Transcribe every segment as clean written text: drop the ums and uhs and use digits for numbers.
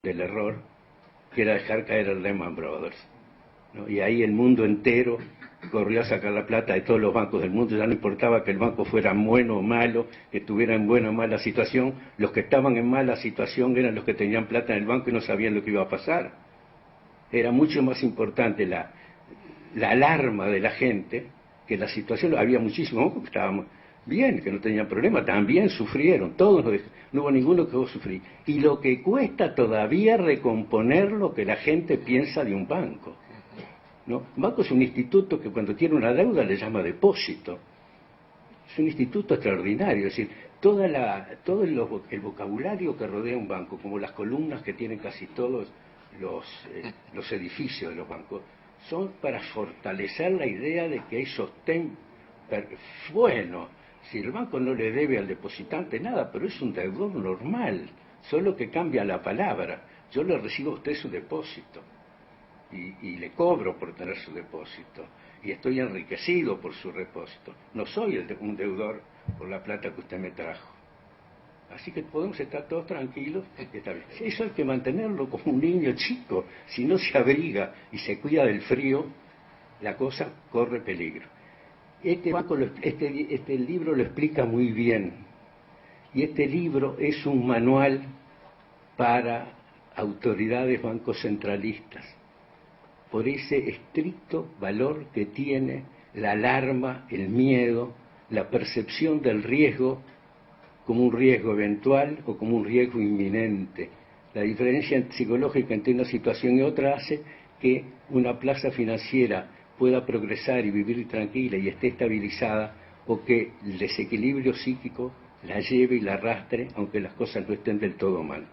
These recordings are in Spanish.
del error, que era dejar caer el Lehman Brothers, ¿no? Y ahí el mundo entero corrió a sacar la plata de todos los bancos del mundo. Ya no importaba que el banco fuera bueno o malo, que estuviera en buena o mala situación. Los que estaban en mala situación eran los que tenían plata en el banco y no sabían lo que iba a pasar. Era mucho más importante la alarma de la gente que la situación. Había muchísimos bancos que estaban bien, que no tenían problema, también sufrieron, todos, no hubo ninguno que vos sufrí. Y lo que cuesta todavía recomponer lo que la gente piensa de un banco, ¿no? Un banco es un instituto que cuando tiene una deuda le llama depósito. Es un instituto extraordinario, es decir, todo el vocabulario que rodea un banco, como las columnas que tienen casi todos los edificios de los bancos, son para fortalecer la idea de que hay sostén bueno. Si el banco no le debe al depositante nada, pero es un deudor normal, solo que cambia la palabra. Yo le recibo a usted su depósito y le cobro por tener su depósito y estoy enriquecido por su depósito. No soy un deudor por la plata que usted me trajo. Así que podemos estar todos tranquilos. Está bien. Eso hay que mantenerlo como un niño chico. Si no se abriga y se cuida del frío, la cosa corre peligro. Este libro lo explica muy bien. Y este libro es un manual para autoridades bancos centralistas, por ese estricto valor que tiene la alarma, el miedo, la percepción del riesgo como un riesgo eventual o como un riesgo inminente. La diferencia psicológica entre una situación y otra hace que una plaza financiera pueda progresar y vivir tranquila y esté estabilizada, o que el desequilibrio psíquico la lleve y la arrastre, aunque las cosas no estén del todo mal.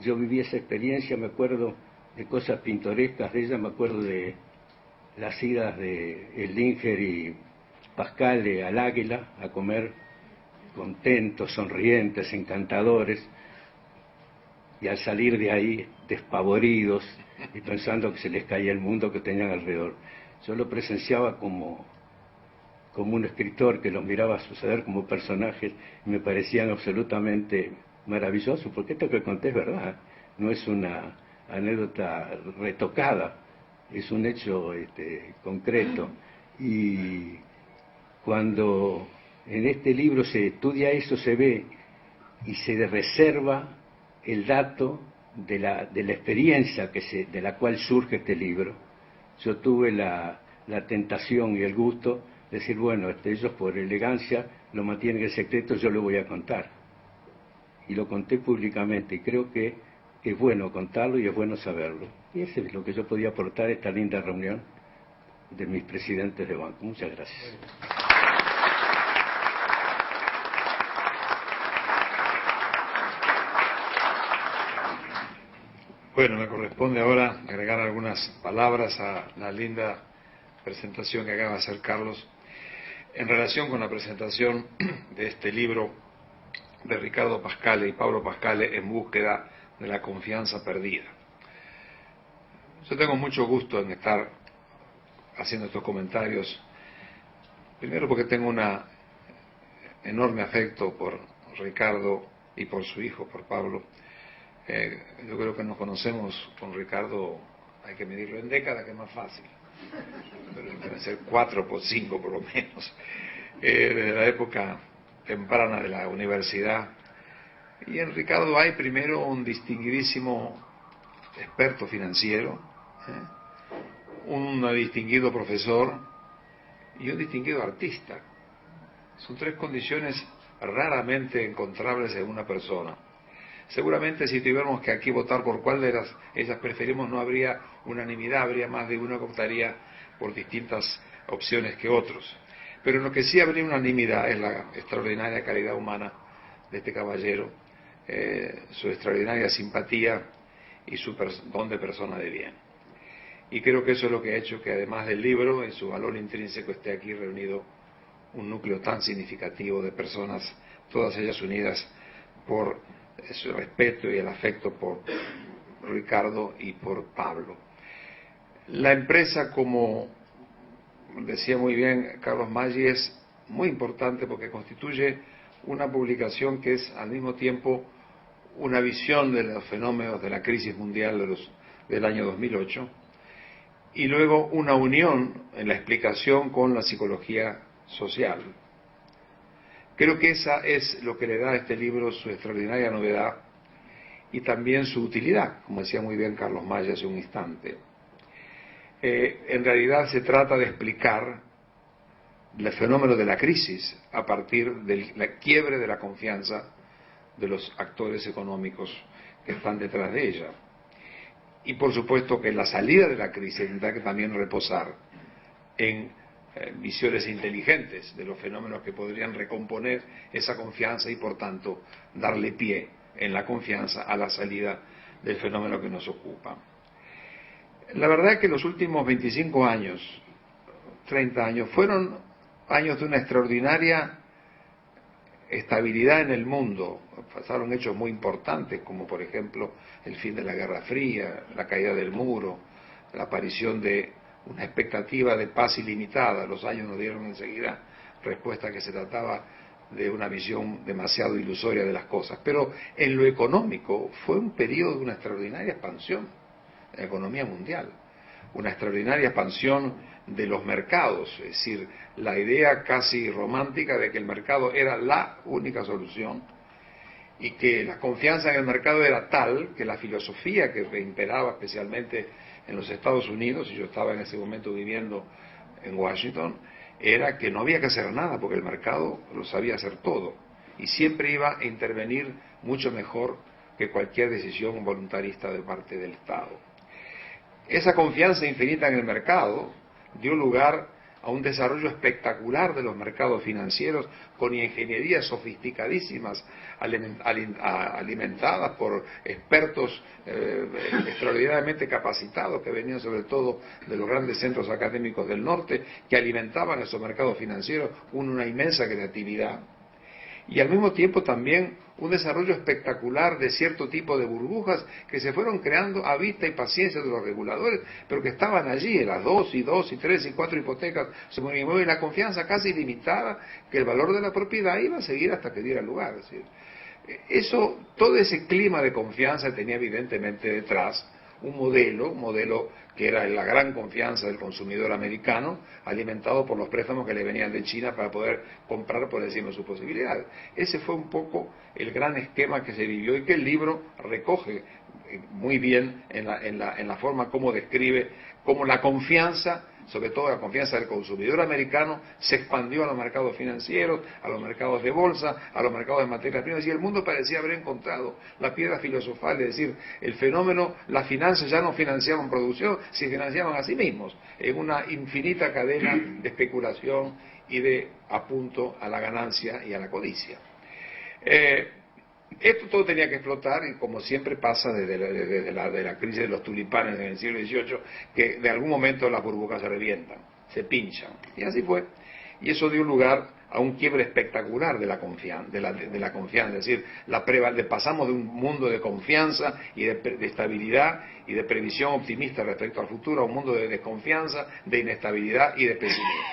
Yo viví esa experiencia, me acuerdo de cosas pintorescas de ella, me acuerdo de las idas de Eldinger y Pascal al Águila a comer contentos, sonrientes, encantadores, y al salir de ahí despavoridos y pensando que se les caía el mundo que tenían alrededor. Yo lo presenciaba como un escritor que los miraba suceder como personajes y me parecían absolutamente maravillosos, porque esto que conté es verdad, no es una anécdota retocada, es un hecho concreto. Y cuando en este libro se estudia eso, se ve y se reserva el dato de la experiencia de la cual surge este libro. Yo tuve la tentación y el gusto de decir, bueno, ellos por elegancia lo mantienen en secreto, yo lo voy a contar. Y lo conté públicamente, y creo que es bueno contarlo y es bueno saberlo. Y eso es lo que yo podía aportar a esta linda reunión de mis presidentes de banco. Muchas gracias. Bueno, me corresponde ahora agregar algunas palabras a la linda presentación que acaba de hacer Carlos en relación con la presentación de este libro de Ricardo Pascale y Pablo Pascale, En búsqueda de la confianza perdida. Yo tengo mucho gusto en estar haciendo estos comentarios, primero porque tengo un enorme afecto por Ricardo y por su hijo, por Pablo. Yo creo que nos conocemos con Ricardo, hay que medirlo en décadas, que es más fácil, pero deben ser 4 por 5 por lo menos, desde la época temprana de la universidad. Y en Ricardo hay primero un distinguidísimo experto financiero, un distinguido profesor y un distinguido artista. Son 3 condiciones raramente encontrables en una persona. Seguramente si tuviéramos que aquí votar por cuál de esas preferimos, no habría unanimidad, habría más de uno que optaría por distintas opciones que otros. Pero en lo que sí habría unanimidad es la extraordinaria calidad humana de este caballero, su extraordinaria simpatía y su don de persona de bien. Y creo que eso es lo que ha hecho que, además del libro, en su valor intrínseco esté aquí reunido un núcleo tan significativo de personas, todas ellas unidas por su respeto y el afecto por Ricardo y por Pablo. La empresa, como decía muy bien Carlos Maggi, es muy importante porque constituye una publicación que es al mismo tiempo una visión de los fenómenos de la crisis mundial del año 2008, y luego una unión en la explicación con la psicología social. Creo que esa es lo que le da a este libro su extraordinaria novedad y también su utilidad, como decía muy bien Carlos Maya hace un instante. En realidad se trata de explicar el fenómeno de la crisis a partir de la quiebre de la confianza de los actores económicos que están detrás de ella. Y por supuesto que la salida de la crisis tendrá que también reposar en visiones inteligentes de los fenómenos que podrían recomponer esa confianza y por tanto darle pie en la confianza a la salida del fenómeno que nos ocupa. La verdad es que los últimos 25 años, 30 años, fueron años de una extraordinaria estabilidad en el mundo. Pasaron hechos muy importantes, como por ejemplo el fin de la Guerra Fría, la caída del muro, la aparición de una expectativa de paz ilimitada. Los años nos dieron enseguida respuesta que se trataba de una visión demasiado ilusoria de las cosas. Pero en lo económico fue un periodo de una extraordinaria expansión en la economía mundial, una extraordinaria expansión de los mercados, es decir, la idea casi romántica de que el mercado era la única solución y que la confianza en el mercado era tal que la filosofía que imperaba especialmente en los Estados Unidos, y yo estaba en ese momento viviendo en Washington, era que no había que hacer nada porque el mercado lo sabía hacer todo y siempre iba a intervenir mucho mejor que cualquier decisión voluntarista de parte del Estado. Esa confianza infinita en el mercado dio lugar a un desarrollo espectacular de los mercados financieros con ingenierías sofisticadísimas alimentadas por expertos extraordinariamente capacitados que venían sobre todo de los grandes centros académicos del norte, que alimentaban esos mercados financieros con una inmensa creatividad. Y al mismo tiempo también un desarrollo espectacular de cierto tipo de burbujas que se fueron creando a vista y paciencia de los reguladores, pero que estaban allí, las 2 y 3 y 4 hipotecas, se mueve la confianza casi ilimitada, que el valor de la propiedad iba a seguir hasta que diera lugar. Es decir, todo ese clima de confianza tenía evidentemente detrás un modelo que era la gran confianza del consumidor americano, alimentado por los préstamos que le venían de China para poder comprar por encima de sus posibilidades. Ese fue un poco el gran esquema que se vivió y que el libro recoge muy bien en la forma como describe cómo la confianza, sobre todo la confianza del consumidor americano, se expandió a los mercados financieros, a los mercados de bolsa, a los mercados de materias primas, y el mundo parecía haber encontrado la piedra filosofal, es decir, el fenómeno, las finanzas ya no financiaban producción, se financiaban a sí mismos, en una infinita cadena de especulación y de apunto a la ganancia y a la codicia. Esto todo tenía que explotar, y como siempre pasa desde la crisis de los tulipanes en el siglo XVIII, que de algún momento las burbujas se revientan, se pinchan. Y así fue. Y eso dio lugar a un quiebre espectacular de la confianza, es decir, pasamos de un mundo de confianza y de estabilidad y de previsión optimista respecto al futuro a un mundo de desconfianza, de inestabilidad y de pesimismo.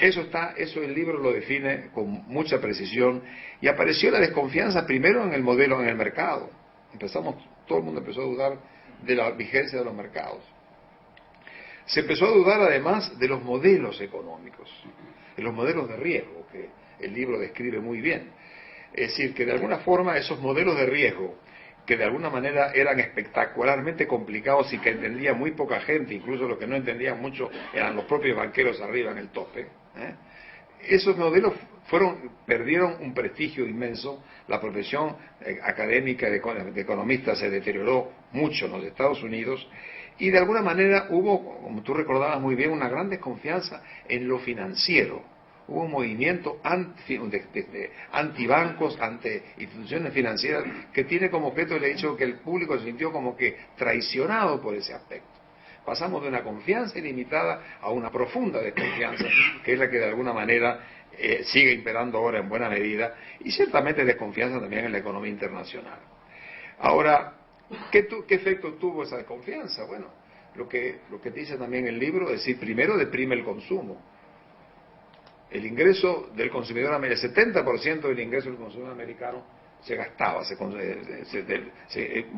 Eso el libro lo define con mucha precisión, y apareció la desconfianza primero en el modelo, en el mercado. Todo el mundo empezó a dudar de la vigencia de los mercados. Se empezó a dudar además de los modelos económicos, de los modelos de riesgo, que el libro describe muy bien. Es decir, que de alguna forma esos modelos de riesgo, que de alguna manera eran espectacularmente complicados y que entendía muy poca gente, incluso los que no entendían mucho eran los propios banqueros arriba en el tope, esos modelos perdieron un prestigio inmenso, la profesión académica de economistas se deterioró mucho en los Estados Unidos, y de alguna manera hubo, como tú recordabas muy bien, una gran desconfianza en lo financiero. Hubo un movimiento antibancos, ante instituciones financieras, que tiene como objeto el hecho que el público se sintió como que traicionado por ese aspecto. Pasamos de una confianza ilimitada a una profunda desconfianza, que es la que de alguna manera sigue imperando ahora en buena medida, y ciertamente desconfianza también en la economía internacional. Ahora, ¿qué efecto tuvo esa desconfianza? Bueno, lo que dice también el libro es decir, primero deprime el consumo. El ingreso del consumidor americano, el 70% del ingreso del consumidor americano se gastaba, se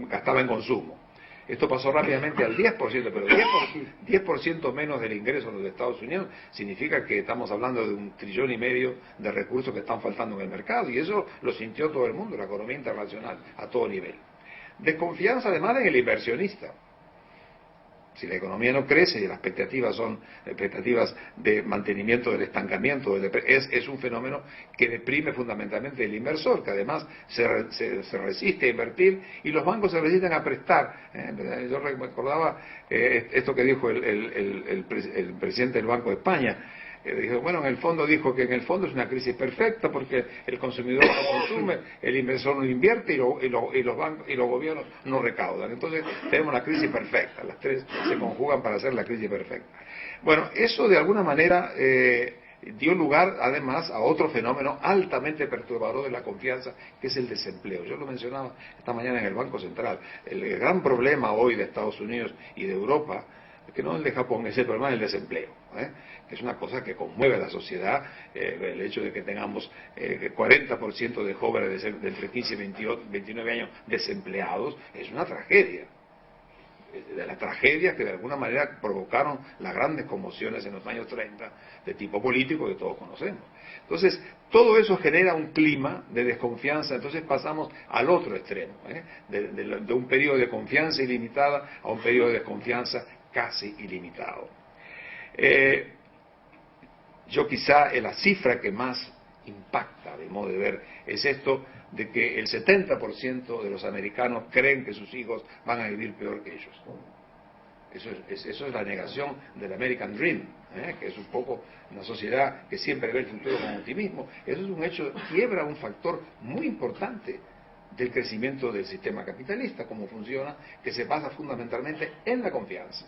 gastaba en consumo. Esto pasó rápidamente al 10%, pero 10% menos del ingreso de los Estados Unidos significa que estamos hablando de 1,5 trillones de recursos que están faltando en el mercado, y eso lo sintió todo el mundo, la economía internacional, a todo nivel. Desconfianza además en el inversionista. Si la economía no crece y las expectativas son expectativas de mantenimiento del estancamiento, es un fenómeno que deprime fundamentalmente el inversor, que además se resiste a invertir y los bancos se resisten a prestar. Yo recordaba esto que dijo el presidente del Banco de España. Dijo, bueno, en el fondo dijo que en el fondo es una crisis perfecta porque el consumidor no consume, el inversor no invierte y los bancos y los gobiernos no recaudan. Entonces tenemos una crisis perfecta, las tres se conjugan para hacer la crisis perfecta. Bueno, eso de alguna manera dio lugar además a otro fenómeno altamente perturbador de la confianza, que es el desempleo. Yo lo mencionaba esta mañana en el Banco Central. El gran problema hoy de Estados Unidos y de Europa, que no es el de Japón, es el problema del desempleo, que es una cosa que conmueve a la sociedad. El hecho de que tengamos 40% de jóvenes de entre 15 y 29 años desempleados es una tragedia. De las tragedias que de alguna manera provocaron las grandes conmociones en los años 30 de tipo político que todos conocemos. Entonces, todo eso genera un clima de desconfianza. Entonces pasamos al otro extremo, de un periodo de confianza ilimitada a un periodo de desconfianza casi ilimitado. Yo quizá la cifra que más impacta, de modo de ver, es esto de que el 70% de los americanos creen que sus hijos van a vivir peor que ellos. Eso es la negación del American Dream, que es un poco una sociedad que siempre ve el futuro con optimismo. Eso es un hecho, quiebra un factor muy importante del crecimiento del sistema capitalista, cómo funciona, que se basa fundamentalmente en la confianza.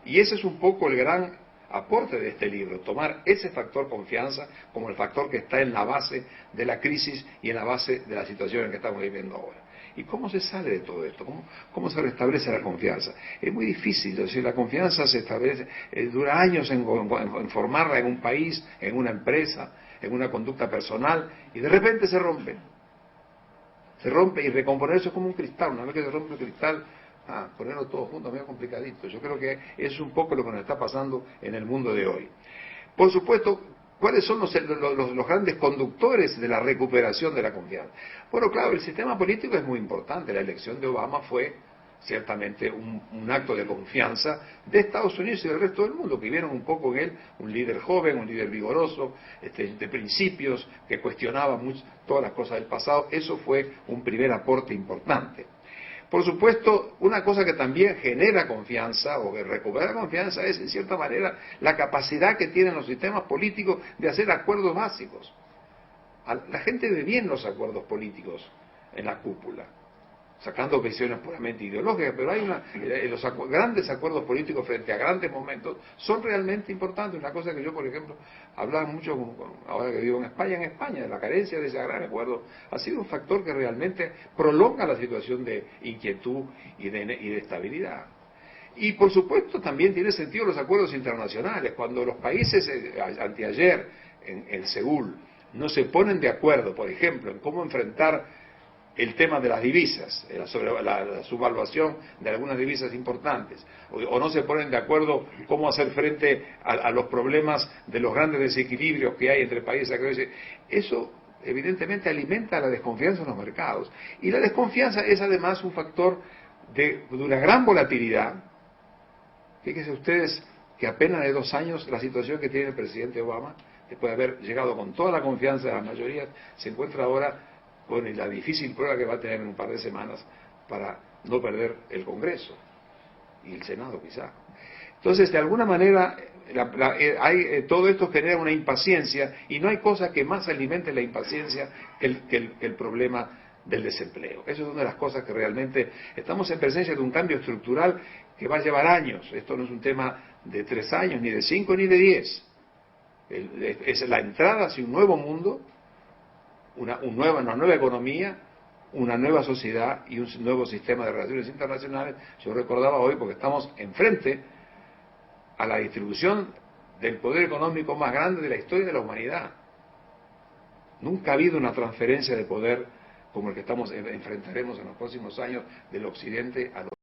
Y ese es un poco el gran aporte de este libro, tomar ese factor confianza como el factor que está en la base de la crisis y en la base de la situación en que estamos viviendo ahora. ¿Y cómo se sale de todo esto? ¿Cómo se restablece la confianza? Es muy difícil, es decir, la confianza se establece, dura años en formarla en un país, en una empresa, en una conducta personal, y de repente se rompe. Se rompe, y recomponerse es como un cristal. Una vez que se rompe el cristal, ponerlo todo junto es medio complicadito. Yo creo que es un poco lo que nos está pasando en el mundo de hoy. Por supuesto, ¿cuáles son los grandes conductores de la recuperación de la confianza? Bueno, claro, el sistema político es muy importante. La elección de Obama fue ciertamente un acto de confianza de Estados Unidos y del resto del mundo, que vieron un poco en él un líder joven, un líder vigoroso, de principios, que cuestionaba todas las cosas del pasado. Eso fue un primer aporte importante. Por supuesto, una cosa que también genera confianza, o que recupera confianza, es en cierta manera la capacidad que tienen los sistemas políticos de hacer acuerdos básicos. La gente ve bien los acuerdos políticos en la cúpula, sacando visiones puramente ideológicas, pero hay los grandes acuerdos políticos frente a grandes momentos son realmente importantes. Una cosa que yo, por ejemplo, hablaba mucho ahora que vivo en España, la carencia de ese gran acuerdo ha sido un factor que realmente prolonga la situación de inquietud y de estabilidad. Y por supuesto también tiene sentido los acuerdos internacionales. Cuando los países, anteayer en Seúl, no se ponen de acuerdo, por ejemplo, en cómo enfrentar el tema de las divisas, la subvaluación de algunas divisas importantes, o no se ponen de acuerdo cómo hacer frente a los problemas de los grandes desequilibrios que hay entre países, eso evidentemente alimenta la desconfianza en los mercados. Y la desconfianza es además un factor de una gran volatilidad. Fíjense ustedes que apenas de 2 años la situación que tiene el presidente Obama, después de haber llegado con toda la confianza de las mayorías, se encuentra ahora con la difícil prueba que va a tener en un par de semanas para no perder el Congreso y el Senado quizá. Entonces, de alguna manera, todo esto genera una impaciencia, y no hay cosa que más alimente la impaciencia que el problema del desempleo. Eso es una de las cosas que realmente estamos en presencia de un cambio estructural que va a llevar años. Esto no es un tema de 3 años, ni de 5, ni de 10. Es la entrada hacia un nuevo mundo, una nueva economía, una nueva sociedad y un nuevo sistema de relaciones internacionales. Yo recordaba hoy, porque estamos enfrente a la distribución del poder económico más grande de la historia de la humanidad. Nunca ha habido una transferencia de poder como el que enfrentaremos en los próximos años del occidente al